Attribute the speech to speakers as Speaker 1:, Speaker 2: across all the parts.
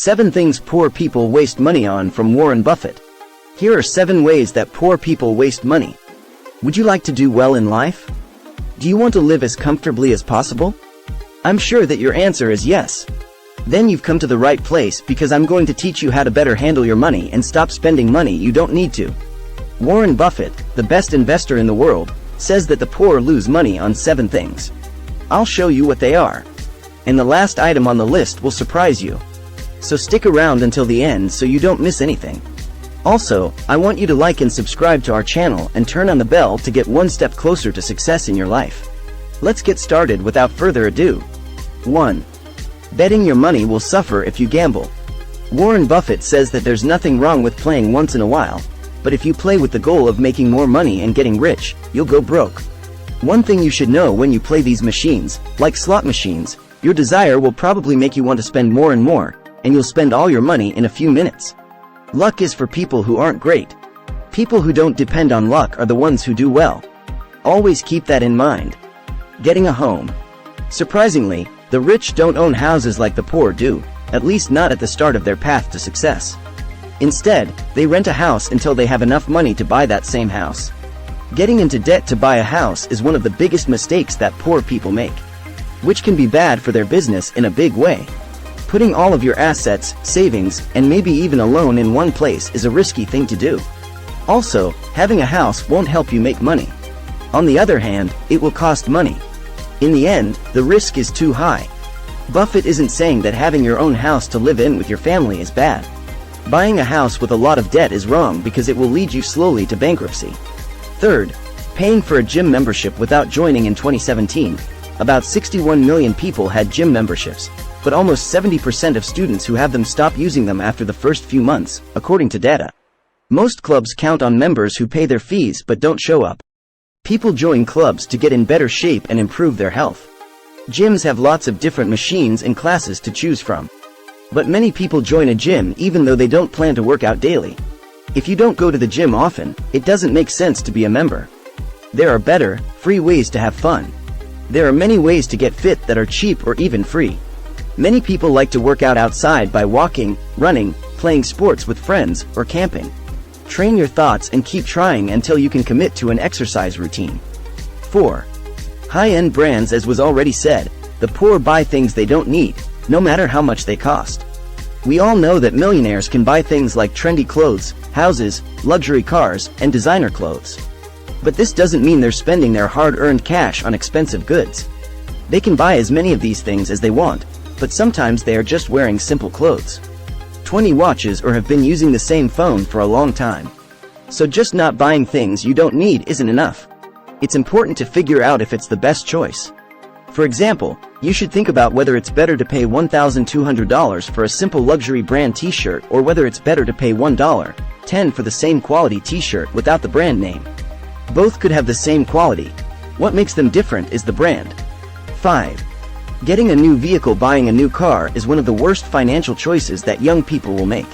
Speaker 1: 7 things poor people waste money on from Warren Buffett. Here are 7 ways that poor people waste money. Would you like to do well in life? Do you want to live as comfortably as possible? I'm sure that your answer is yes. Then you've come to the right place, because I'm going to teach you how to better handle your money and stop spending money you don't need to. Warren Buffett, the best investor in the world, says that the poor lose money on 7 things. I'll show you what they are. And the last item on the list will surprise you. So stick around until the end so you don't miss anything. Also, I want you to like and subscribe to our channel and turn on the bell to get one step closer to success in your life. Let's get started without further ado. 1. Betting your money will suffer if you gamble. Warren Buffett says that there's nothing wrong with playing once in a while, but if you play with the goal of making more money and getting rich, you'll go broke. One thing you should know when you play these machines, like slot machines, your desire will probably make you want to spend more and more, and you'll spend all your money in a few minutes. Luck is for people who aren't great. People who don't depend on luck are the ones who do well. Always keep that in mind. Getting a home. Surprisingly, the rich don't own houses like the poor do, at least not at the start of their path to success. Instead, they rent a house until they have enough money to buy that same house. Getting into debt to buy a house is one of the biggest mistakes that poor people make, which can be bad for their business in a big way. Putting all of your assets, savings, and maybe even a loan in one place is a risky thing to do. Also, having a house won't help you make money. On the other hand, it will cost money. In the end, the risk is too high. Buffett isn't saying that having your own house to live in with your family is bad. Buying a house with a lot of debt is wrong because it will lead you slowly to bankruptcy. 3rd, paying for a gym membership without joining. In 2017, about 61 million people had gym memberships, but almost 70% of students who have them stop using them after the first few months, according to data. Most clubs count on members who pay their fees but don't show up. People join clubs to get in better shape and improve their health. Gyms have lots of different machines and classes to choose from. But many people join a gym even though they don't plan to work out daily. If you don't go to the gym often, it doesn't make sense to be a member. There are better, free ways to have fun. There are many ways to get fit that are cheap or even free. Many people like to work out outside by walking, running, playing sports with friends, or camping. Train your thoughts and keep trying until you can commit to an exercise routine. 4. High-end brands. As was already said, the poor buy things they don't need, no matter how much they cost. We all know that millionaires can buy things like trendy clothes, houses, luxury cars, and designer clothes. But this doesn't mean they're spending their hard-earned cash on expensive goods. They can buy as many of these things as they want, but sometimes they are just wearing simple clothes. 20 watches or have been using the same phone for a long time. So just not buying things you don't need isn't enough. It's important to figure out if it's the best choice. For example, you should think about whether it's better to pay $1,200 for a simple luxury brand t-shirt or whether it's better to pay $1.10 for the same quality t-shirt without the brand name. Both could have the same quality. What makes them different is the brand. 5. Getting a new vehicle. Buying a new car is one of the worst financial choices that young people will make.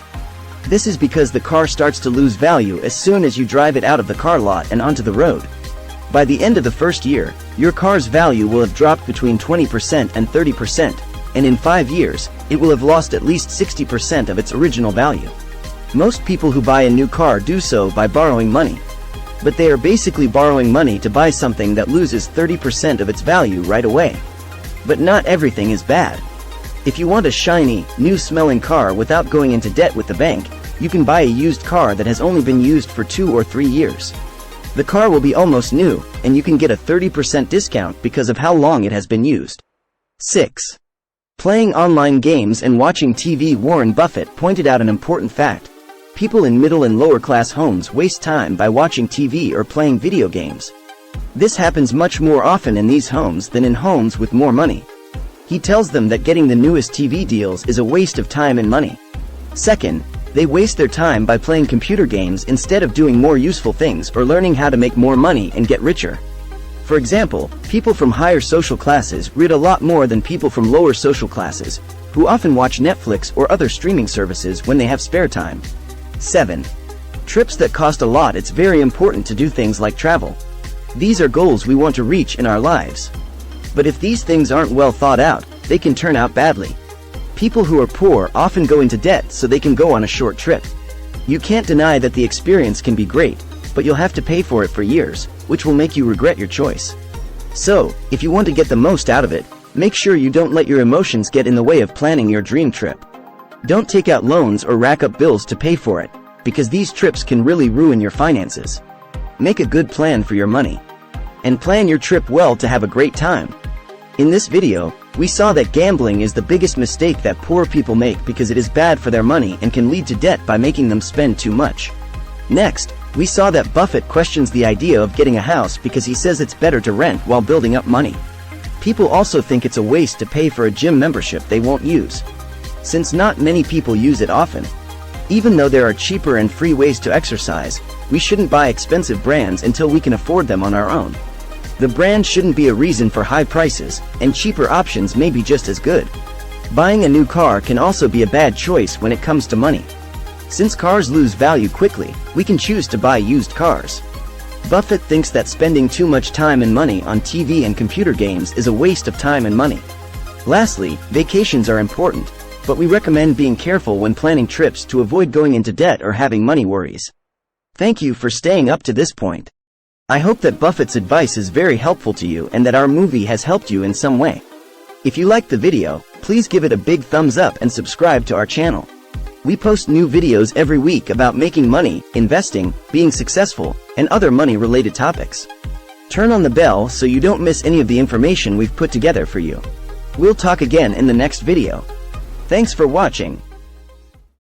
Speaker 1: This is because the car starts to lose value as soon as you drive it out of the car lot and onto the road. By the end of the first year, your car's value will have dropped between 20% and 30%, and in 5 years, it will have lost at least 60% of its original value. Most people who buy a new car do so by borrowing money. But they are basically borrowing money to buy something that loses 30% of its value right away. But not everything is bad. If you want a shiny, new-smelling car without going into debt with the bank, you can buy a used car that has only been used for 2 or 3 years. The car will be almost new, and you can get a 30% discount because of how long it has been used. 6. Playing online games and watching TV. Warren Buffett pointed out an important fact. People in middle and lower-class homes waste time by watching TV or playing video games. This happens much more often in these homes than in homes with more money. He tells them that getting the newest TV deals is a waste of time and money. Second, they waste their time by playing computer games instead of doing more useful things or learning how to make more money and get richer. For example, people from higher social classes read a lot more than people from lower social classes, who often watch Netflix or other streaming services when they have spare time. 7. Trips that cost a lot. It's very important to do things like travel. These are goals we want to reach in our lives. But if these things aren't well thought out, they can turn out badly. People who are poor often go into debt so they can go on a short trip. You can't deny that the experience can be great, but you'll have to pay for it for years, which will make you regret your choice. So, if you want to get the most out of it, make sure you don't let your emotions get in the way of planning your dream trip. Don't take out loans or rack up bills to pay for it, because these trips can really ruin your finances. Make a good plan for your money. And plan your trip well to have a great time. In this video, we saw that gambling is the biggest mistake that poor people make because it is bad for their money and can lead to debt by making them spend too much. Next, we saw that Buffett questions the idea of getting a house because he says it's better to rent while building up money. People also think it's a waste to pay for a gym membership they won't use, since not many people use it often. Even though there are cheaper and free ways to exercise, we shouldn't buy expensive brands until we can afford them on our own. The brand shouldn't be a reason for high prices, and cheaper options may be just as good. Buying a new car can also be a bad choice when it comes to money. Since cars lose value quickly, we can choose to buy used cars. Buffett thinks that spending too much time and money on TV and computer games is a waste of time and money. Lastly, vacations are important, but we recommend being careful when planning trips to avoid going into debt or having money worries. Thank you for staying up to this point. I hope that Buffett's advice is very helpful to you and that our movie has helped you in some way. If you liked the video, please give it a big thumbs up and subscribe to our channel. We post new videos every week about making money, investing, being successful, and other money-related topics. Turn on the bell so you don't miss any of the information we've put together for you. We'll talk again in the next video. Thanks for watching.